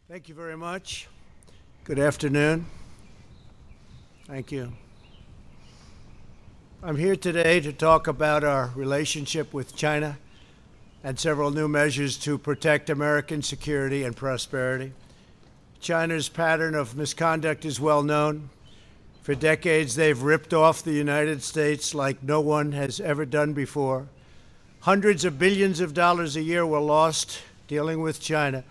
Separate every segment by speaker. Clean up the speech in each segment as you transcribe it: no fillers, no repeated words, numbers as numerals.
Speaker 1: Thank you very much. Good afternoon. Thank you. I'm here today to talk about our relationship with China and several new measures to protect American security and prosperity. China's pattern of misconduct is well known. For decades, they've ripped off the United States like no one has ever done before. Hundreds of billions of dollars a year were lost dealing with China,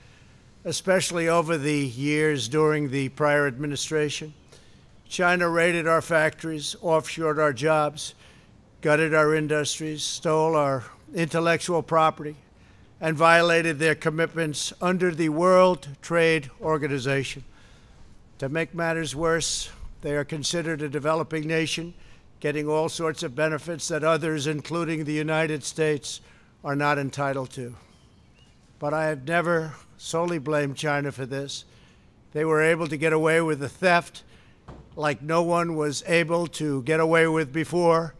Speaker 1: especially over the years during the prior administration. China raided our factories, offshored our jobs, gutted our industries, stole our intellectual property, and violated their commitments under the World Trade Organization. To make matters worse, they are considered a developing nation, getting all sorts of benefits that others, including the United States, are not entitled to. But I have never solely blamed China for this. They were able to get away with the theft like no one was able to get away with before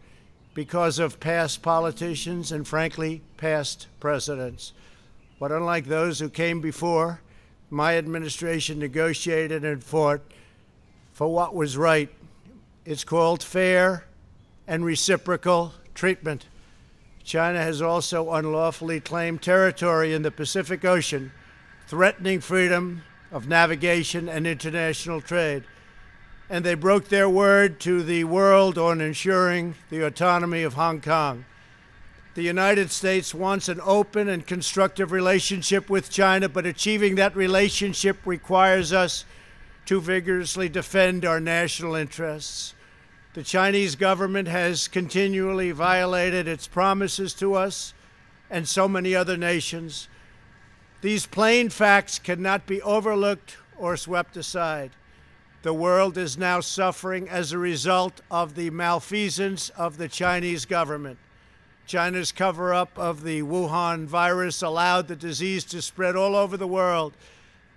Speaker 1: because of past politicians and, frankly, past presidents. But unlike those who came before, my administration negotiated and fought for what was right. It's called fair and reciprocal treatment. China has also unlawfully claimed territory in the Pacific Ocean, threatening freedom of navigation and international trade. And they broke their word to the world on ensuring the autonomy of Hong Kong. The United States wants an open and constructive relationship with China, but achieving that relationship requires us to vigorously defend our national interests. The Chinese government has continually violated its promises to us and so many other nations. These plain facts cannot be overlooked or swept aside. The world is now suffering as a result of the malfeasance of the Chinese government. China's cover-up of the Wuhan virus allowed the disease to spread all over the world,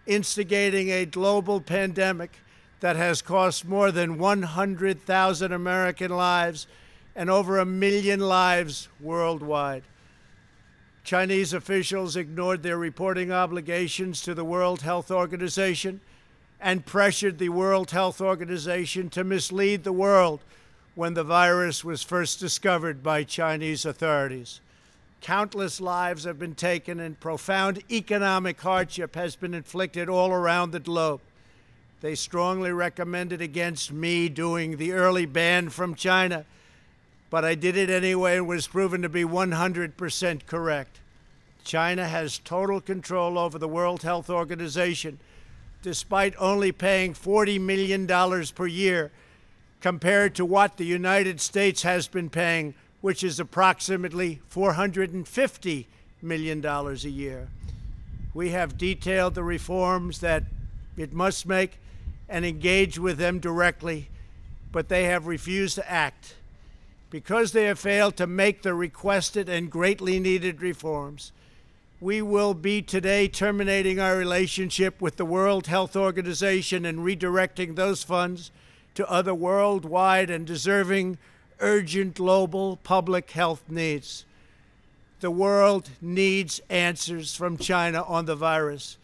Speaker 1: instigating a global pandemic that has cost more than 100,000 American lives and over 1 million lives worldwide. Chinese officials ignored their reporting obligations to the World Health Organization and pressured the World Health Organization to mislead the world when the virus was first discovered by Chinese authorities. Countless lives have been taken and profound economic hardship has been inflicted all around the globe. They strongly recommended against me doing the early ban from China, but I did it anyway and was proven to be 100% correct. China has total control over the World Health Organization, despite only paying $40 million per year compared to what the United States has been paying, which is approximately $450 million a year. We have detailed the reforms that it must make and engage with them directly, but they have refused to act. Because they have failed to make the requested and greatly needed reforms, we will be today terminating our relationship with the World Health Organization and redirecting those funds to other worldwide and deserving urgent global public health needs. The world needs answers from China on the virus.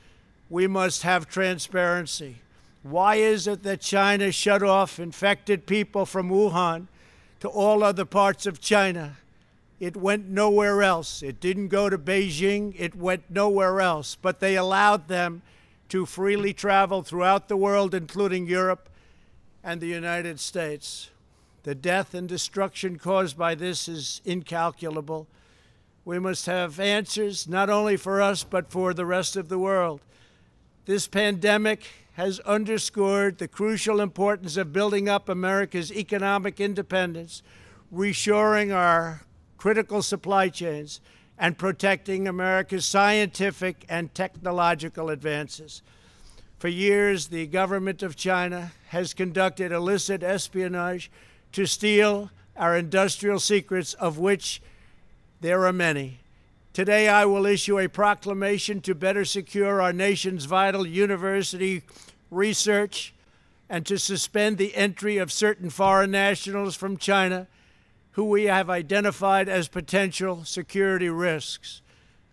Speaker 1: We must have transparency. Why is it that China shut off infected people from Wuhan to all other parts of China? It went nowhere else. It didn't go to Beijing. It went nowhere else. But they allowed them to freely travel throughout the world, including Europe and the United States. The death and destruction caused by this is incalculable. We must have answers, not only for us, but for the rest of the world. This pandemic has underscored the crucial importance of building up America's economic independence, reshoring our critical supply chains, and protecting America's scientific and technological advances. For years, the government of China has conducted illicit espionage to steal our industrial secrets, of which there are many. Today, I will issue a proclamation to better secure our nation's vital university research and to suspend the entry of certain foreign nationals from China who we have identified as potential security risks.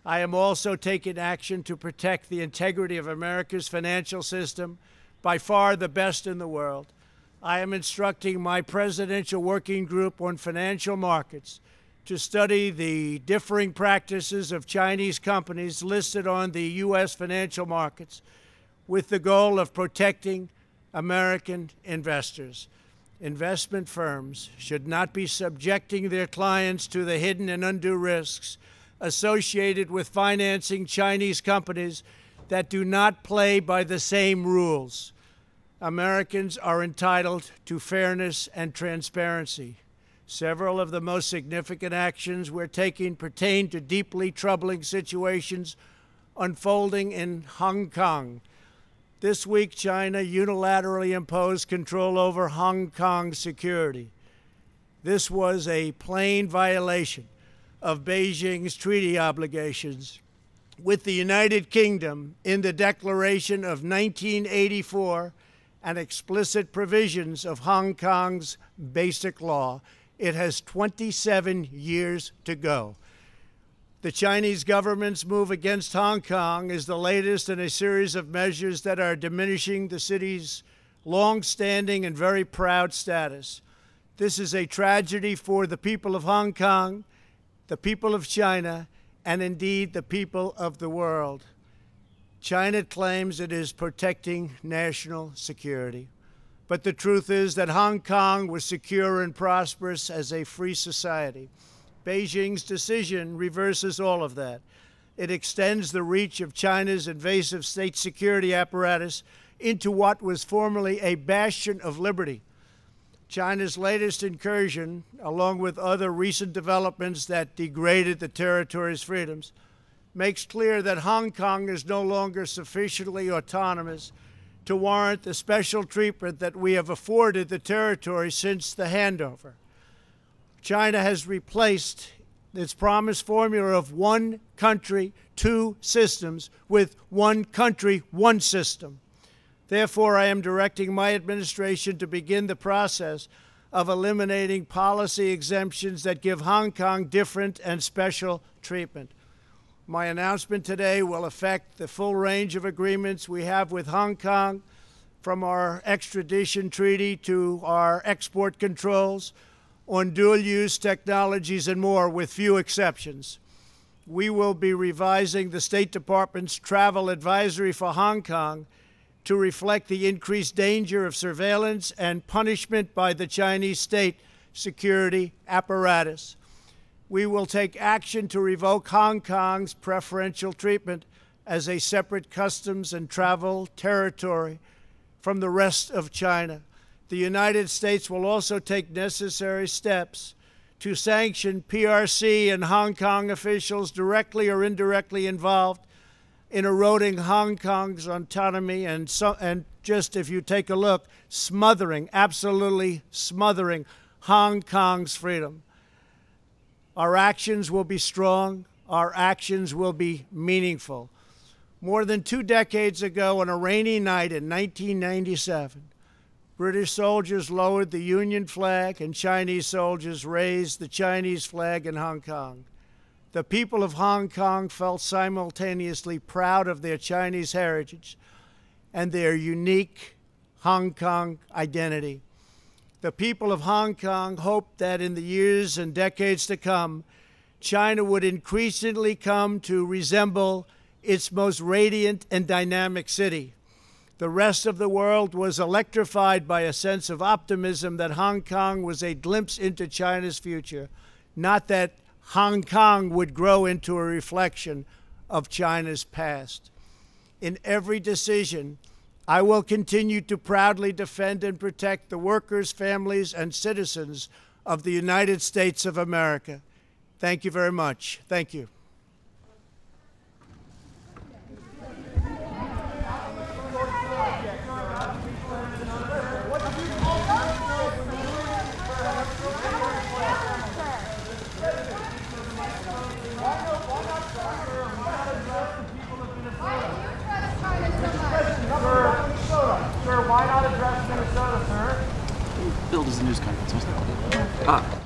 Speaker 1: I am also taking action to protect the integrity of America's financial system, by far the best in the world. I am instructing my presidential working group on financial markets to study the differing practices of Chinese companies listed on the U.S. financial markets with the goal of protecting American investors. Investment firms should not be subjecting their clients to the hidden and undue risks associated with financing Chinese companies that do not play by the same rules. Americans are entitled to fairness and transparency. Several of the most significant actions we're taking pertain to deeply troubling situations unfolding in Hong Kong. This week, China unilaterally imposed control over Hong Kong's security. This was a plain violation of Beijing's treaty obligations with the United Kingdom in the Declaration of 1984 and explicit provisions of Hong Kong's Basic Law. It has 27 years to go. The Chinese government's move against Hong Kong is the latest in a series of measures that are diminishing the city's long-standing and very proud status. This is a tragedy for the people of Hong Kong, the people of China, and indeed the people of the world. China claims it is protecting national security. But the truth is that Hong Kong was secure and prosperous as a free society. Beijing's decision reverses all of that. It extends the reach of China's invasive state security apparatus into what was formerly a bastion of liberty. China's latest incursion, along with other recent developments that degraded the territory's freedoms, makes clear that Hong Kong is no longer sufficiently autonomous to warrant the special treatment that we have afforded the territory since the handover. China has replaced its promised formula of one country, two systems with one country, one system. Therefore, I am directing my administration to begin the process of eliminating policy exemptions that give Hong Kong different and special treatment. My announcement today will affect the full range of agreements we have with Hong Kong, from our extradition treaty to our export controls on dual-use technologies and more, with few exceptions. We will be revising the State Department's travel advisory for Hong Kong to reflect the increased danger of surveillance and punishment by the Chinese state security apparatus. We will take action to revoke Hong Kong's preferential treatment as a separate customs and travel territory from the rest of China. The United States will also take necessary steps to sanction PRC and Hong Kong officials directly or indirectly involved in eroding Hong Kong's autonomy and just, if you take a look, smothering, absolutely smothering Hong Kong's freedom. Our actions will be strong. Our actions will be meaningful. More than 2 decades ago, on a rainy night in 1997, British soldiers lowered the Union flag and Chinese soldiers raised the Chinese flag in Hong Kong. The people of Hong Kong felt simultaneously proud of their Chinese heritage and their unique Hong Kong identity. The people of Hong Kong hoped that in the years and decades to come, China would increasingly come to resemble its most radiant and dynamic city. The rest of the world was electrified by a sense of optimism that Hong Kong was a glimpse into China's future, not that Hong Kong would grow into a reflection of China's past. In every decision, I will continue to proudly defend and protect the workers, families, and citizens of the United States of America. Thank you very much. Thank you.
Speaker 2: Sir, why not address Minnesota, sir?
Speaker 3: Billed as a news conference, wasn't it? Ah.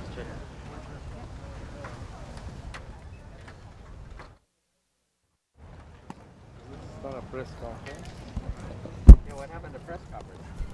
Speaker 4: a press conference.
Speaker 5: Yeah, what happened to press coverage?